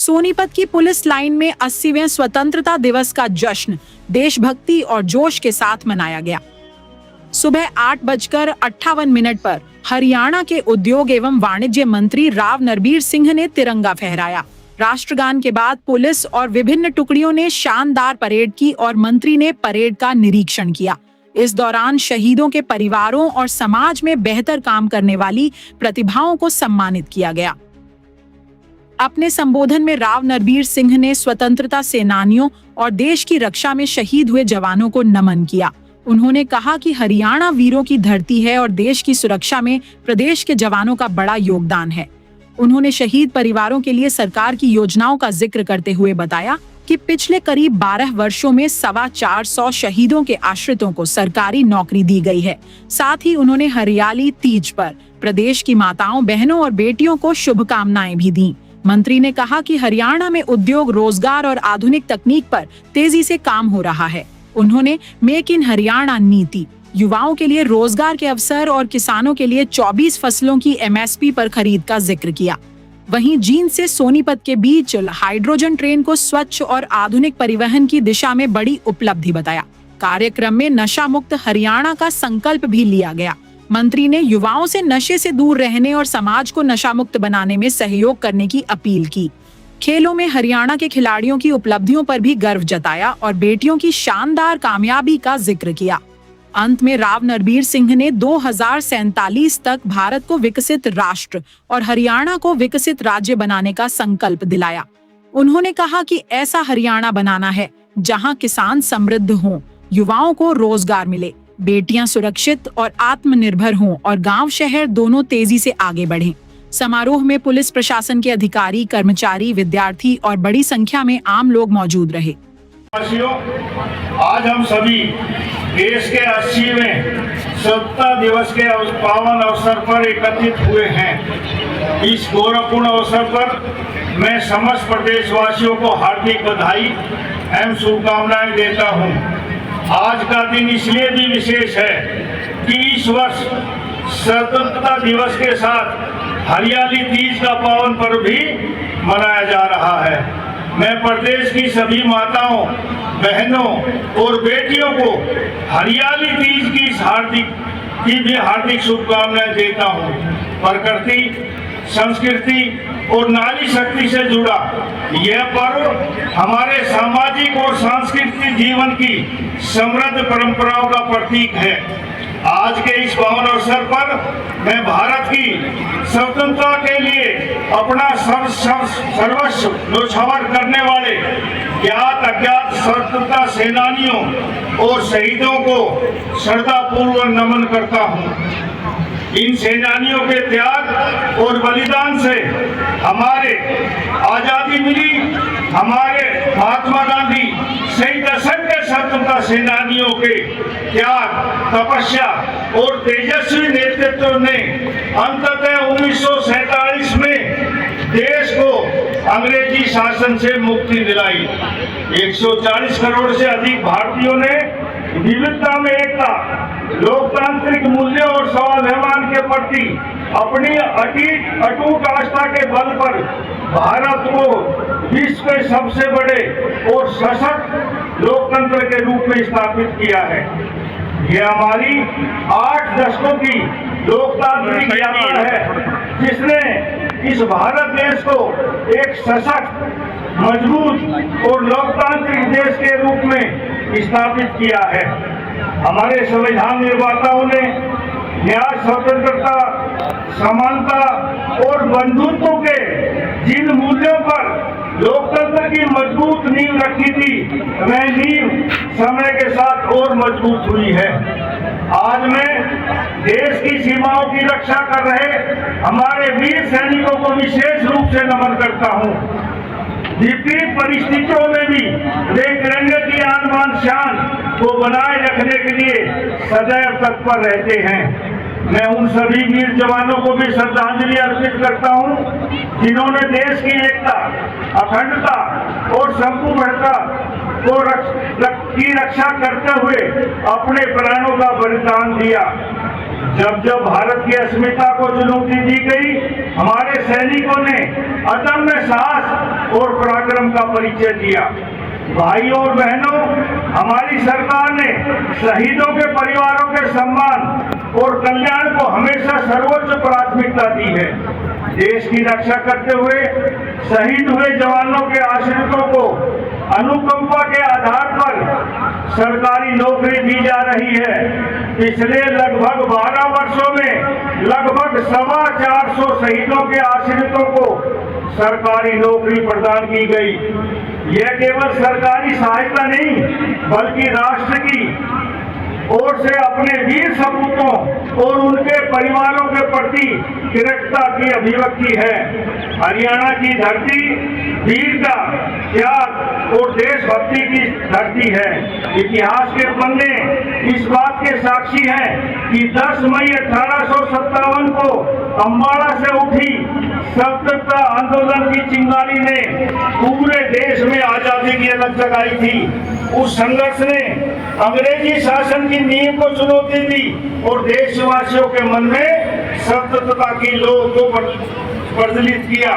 सोनीपत की police line में 80वें स्वतंत्रता दिवस का जश्न देशभक्ति और जोश के साथ मनाया गया। सुबह 8:58 पर हरियाणा के उद्योग एवं वाणिज्य मंत्री राव नरबीर सिंह ने तिरंगा फहराया। राष्ट्रगान के बाद पुलिस और विभिन्न टुकड़ियों ने शानदार परेड की और मंत्री ने परेड का निरीक्षण किया। इस दौरान शहीदों के परिवारों और समाज में बेहतर काम करने वाली प्रतिभाओं को सम्मानित किया गया। अपने संबोधन में राव नरबीर सिंह ने स्वतंत्रता सेनानियों और देश की रक्षा में शहीद हुए जवानों को नमन किया। उन्होंने कहा कि हरियाणा वीरों की धरती है और देश की सुरक्षा में प्रदेश के जवानों का बड़ा योगदान है। उन्होंने शहीद परिवारों के लिए सरकार की योजनाओं का जिक्र करते हुए बताया कि पिछले करीब 12 वर्षों में 425 शहीदों के आश्रितों को सरकारी नौकरी दी गई है। साथ ही उन्होंने हरियाली तीज पर प्रदेश की माताओं, बहनों और बेटियों को शुभकामनाएं भी दी। मंत्री ने कहा कि हरियाणा में उद्योग, रोजगार और आधुनिक तकनीक पर तेजी से काम हो रहा है। उन्होंने मेक इन हरियाणा नीति, युवाओं के लिए रोजगार के अवसर और किसानों के लिए 24 फसलों की MSP पर खरीद का जिक्र किया। वहीं जींद से सोनीपत के बीच हाइड्रोजन ट्रेन को स्वच्छ और आधुनिक परिवहन की दिशा में बड़ी उपलब्धि बताया। कार्यक्रम में नशा मुक्त हरियाणा का संकल्प भी लिया गया। मंत्री ने युवाओं से नशे से दूर रहने और समाज को नशा मुक्त बनाने में सहयोग करने की अपील की। खेलों में हरियाणा के खिलाड़ियों की उपलब्धियों पर भी गर्व जताया और बेटियों की शानदार कामयाबी का जिक्र किया। अंत में राव नरबीर सिंह ने 2047 तक भारत को विकसित राष्ट्र और हरियाणा को विकसित राज्य बनाने का संकल्प दिलाया। उन्होंने कहा कि ऐसा हरियाणा बनाना है जहां किसान समृद्ध हों, युवाओं को रोजगार मिले, बेटियां सुरक्षित और आत्मनिर्भर हों और गांव शहर दोनों तेजी से आगे बढ़ें। समारोह में पुलिस प्रशासन के अधिकारी, कर्मचारी, विद्यार्थी और बड़ी संख्या में आम लोग मौजूद रहे। आज हम सभी देश के 80वें स्वतंत्रता दिवस के पावन अवसर पर एकत्रित हुए हैं। इस गौरवपूर्ण अवसर पर मैं समस्त प्रदेशवासियों को हार्दिक बधाई एवं शुभकामनाएं देता हूं। आज का दिन इसलिए भी विशेष है कि इस वर्ष स्वतंत्रता दिवस के साथ हरियाली तीज का पावन पर्व भी मनाया जा रहा है। मैं प्रदेश की सभी माताओं, बहनों और बेटियों को हरियाली तीज की भी हार्दिक शुभकामनाएं देता हूं। प्रकृति, संस्कृति और नारी शक्ति से जुड़ा यह पर्व हमारे सामाजिक और सांस्कृतिक जीवन की समृद्ध परंपराओं का प्रतीक है। आज के इस पावन अवसर पर मैं भारत की स्वतंत्रता के लिए अपना सर्वस्व न्यौछावर करने वाले ज्ञात अज्ञात स्वतंत्रता सेनानियों और शहीदों को श्रद्धापूर्वक नमन करता हूं। इन सेनानियों के त्याग और बलिदान से हमारे आजादी मिली। हमारे महात्मा गांधी सहित असंख्य स्वतंत्रता सेनानियों के त्याग, तपस्या और तेजस्वी नेतृत्व ने अंततः 1947 में देश को अंग्रेजी शासन से मुक्ति दिलाई। 140 करोड़ से अधिक भारतीयों ने विविधता में एकता, लोकतांत्रिक मूल्यों और स्वाभिमान के प्रति अपनी अटूट आस्था के बल पर भारत को विश्व के सबसे बड़े और सशक्त लोकतंत्र के रूप में स्थापित किया है। यह हमारी 8 दशकों की लोकतांत्रिक यात्रा है जिसने इस भारत देश को एक सशक्त, मजबूत और लोकतांत्रिक देश के रूप में स्थापित किया है। हमारे संविधान निर्माताओं ने न्याय, स्वतंत्रता, समानता और बंधुत्व के जिन मूल्यों पर लोकतंत्र की मजबूत नींव रखी थी, वह नींव समय के साथ और मजबूत हुई है। आज मैं देश की सीमाओं की रक्षा कर रहे हमारे वीर सैनिकों को विशेष रूप से नमन करता हूं। विपरीत परिस्थितियों में भी वे तिरंगे की आन बान शान को बनाए रखने के लिए सदैव तत्पर रहते हैं। मैं उन सभी वीर जवानों को भी श्रद्धांजलि अर्पित करता हूं जिन्होंने देश की एकता, अखंडता और संपूर्णता की रक्षा करते हुए अपने प्राणों का बलिदान दिया। जब जब भारत की अस्मिता को चुनौती दी गई, हमारे सैनिकों ने अदम्य साहस और पराक्रम का परिचय दिया। भाइयों और बहनों, हमारी सरकार ने शहीदों के परिवारों के सम्मान और कल्याण को हमेशा सर्वोच्च प्राथमिकता दी है। देश की रक्षा करते हुए शहीद हुए जवानों के आश्रितों को अनुकंपा के आधार पर सरकारी नौकरी दी जा रही है। पिछले लगभग 12 वर्षों में लगभग 425 शहीदों के आश्रितों को सरकारी नौकरी प्रदान की गई। यह केवल सरकारी सहायता नहीं, बल्कि राष्ट्र की ओर से अपने वीर सपूतों और उनके परिवारों के प्रति कृतज्ञता की अभिव्यक्ति है। हरियाणा की धरती वीरता, त्याग और देशभक्ति की धरती है। इतिहास के पन्ने इस बात के साक्षी हैं कि 10 मई 1857 को अम्बाड़ा से उठी स्वतंत्रता आंदोलन की चिंगारी ने पूरे देश में आजादी की अलग जगाई थी। उस संघर्ष ने अंग्रेजी शासन की नींव को चुनौती दी और देशवासियों के मन में स्वतंत्रता की लौ को प्रज्वलित किया।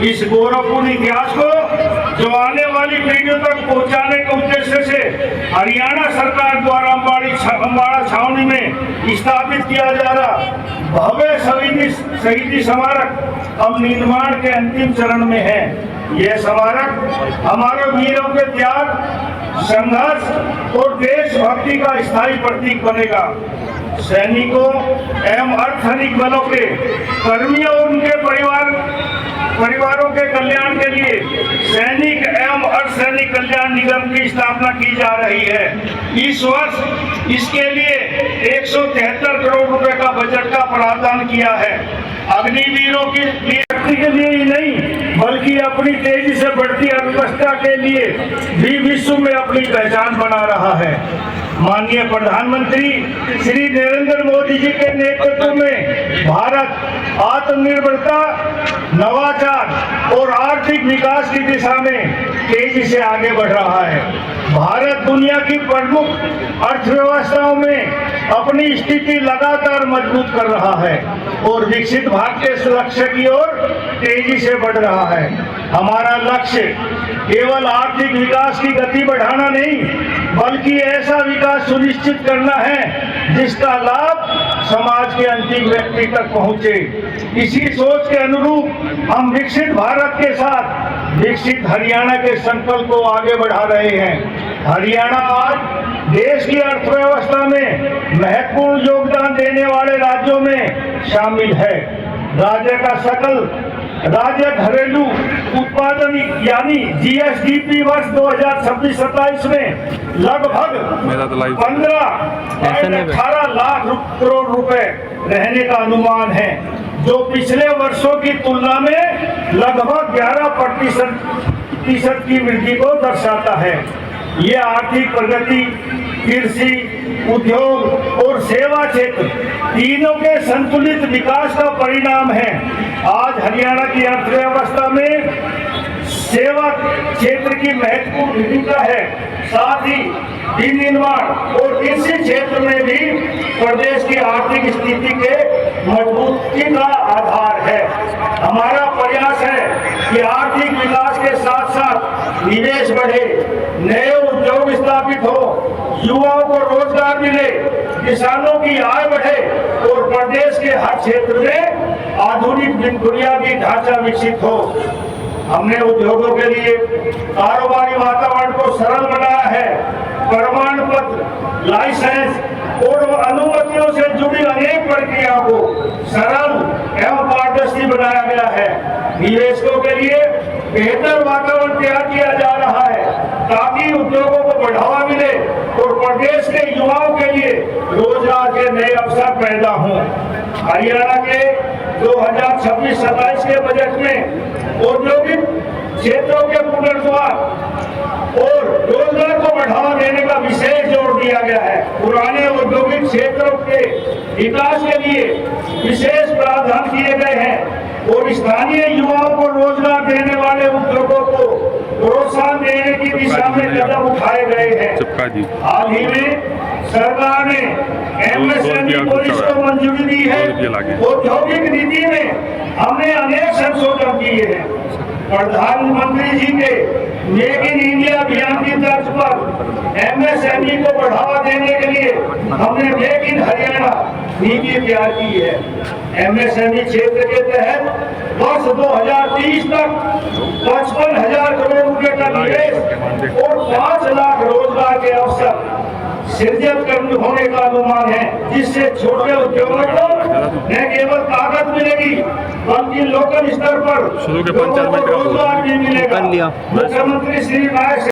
इस गौरवपूर्ण इतिहास को जो आने वाली पीढ़ियों तक पहुंचाने के उद्देश्य से हरियाणा सरकार द्वारा अम्बाड़ा छावनी में स्थापित किया जा रहा भव्य शहीदी स्मारक अब निर्माण के अंतिम चरण में है। यह स्मारक हमारे वीरों के त्याग, संघर्ष और देशभक्ति का स्थायी प्रतीक बनेगा। सैनिकों एवं अर्धसैनिक बलों के कर्मियों और उनके परिवारों के कल्याण के लिए सैनिक एवं अर्धसैनिक कल्याण निगम की स्थापना की जा रही है। इस वर्ष इसके लिए 173 करोड़ रुपए का बजट का प्रावधान किया है। अग्निवीरों की के लिए ही नहीं, बल्कि अपनी तेजी से बढ़ती अर्थव्यवस्था के लिए भी विश्व में अपनी पहचान बना रहा है। माननीय प्रधानमंत्री श्री नरेंद्र मोदी जी के नेतृत्व में भारत आत्मनिर्भरता, नवाचार और आर्थिक विकास की दिशा में तेजी से आगे बढ़ रहा है। भारत दुनिया की प्रमुख अर्थव्यवस्थाओं में अपनी स्थिति लगातार मजबूत कर रहा है और विकसित भारत के लक्ष्य की ओर तेजी से बढ़ रहा है। हमारा लक्ष्य केवल आर्थिक विकास की गति बढ़ाना नहीं, बल्कि ऐसा विकास सुनिश्चित करना है जिसका लाभ समाज के अंतिम व्यक्ति तक पहुंचे। इसी सोच के अनुरूप हम विकसित भारत के साथ विकसित हरियाणा के संकल्प को आगे बढ़ा रहे हैं। हरियाणा आज देश की अर्थव्यवस्था में महत्वपूर्ण योगदान देने वाले राज्यों में शामिल है। राज्य घरेलू उत्पादन यानी जीएसडीपी वर्ष 2026-27 में लगभग 15.18 लाख करोड़ रुपए रहने का अनुमान है, जो पिछले वर्षों की तुलना में लगभग 11% की वृद्धि को दर्शाता है। ये आर्थिक प्रगति, कृषि, उद्योग और सेवा क्षेत्र तीनों के संतुलित विकास का परिणाम है। आज हरियाणा की अर्थव्यवस्था में सेवा क्षेत्र की महत्वपूर्ण भूमिका है। साथ ही विनिर्माण और कृषि क्षेत्र में भी प्रदेश की आर्थिक स्थिति के मजबूती का आधार है। हमारा प्रयास है कि आर्थिक विकास के साथ साथ निवेश बढ़े, नए उद्योग स्थापित हो, युवाओं को रोजगार मिले, किसानों की आय बढ़े और प्रदेश के हर क्षेत्र में आधुनिक बुनियादी ढांचा विकसित हो। हमने उद्योगों के लिए कारोबारी वातावरण को सरल बनाया है। प्रमाण पत्र, लाइसेंस और अनुमतियों से जुड़ी अनेक प्रक्रिया को सरल एवं पारदर्शी बनाया गया है। निवेशकों के लिए बेहतर वातावरण तैयार किया जा रहा है ताकि उद्योगों को बढ़ावा मिले और प्रदेश के युवाओं के लिए रोजगार के नए अवसर पैदा हों। हरियाणा के 2026-27 के बजट में औद्योगिक क्षेत्रों के पुनर्वास और रोजगार को बढ़ावा देने का विशेष जोर दिया गया है। पुराने औद्योगिक क्षेत्रों के विकास के लिए विशेष प्रावधान किए गए हैं और स्थानीय युवाओं को रोजगार देने वाले उद्योगों को प्रोत्साहन देने की दिशा में कदम उठाए गए हैं। हाँ जी। हाल ही में सरकार ने एमएसएमई को इसको मंजूरी दी है। औद्योगिक नीति में हमने अनेक संशोधन किए हैं। प्रधानमंत्री जी के मेक इन इंडिया अभियान की तर्ज पर एमएसएमई को बढ़ावा देने के लिए हमने मेक इन हरियाणा नीति तैयार की है। एमएसएमई क्षेत्र के तहत वर्ष 2030 तक 55,000 करोड़ रुपए का निवेश और 5 लाख रोजगार के अवसर सृजित होने का अनुमान है, जिससे छोटे उद्योगों को न केवल ताकत मिलेगी बल्कि लोकल स्तर पर शुरू के 5-4 मिनट रोजगार भी मिलेगा। मुख्यमंत्री श्री नायक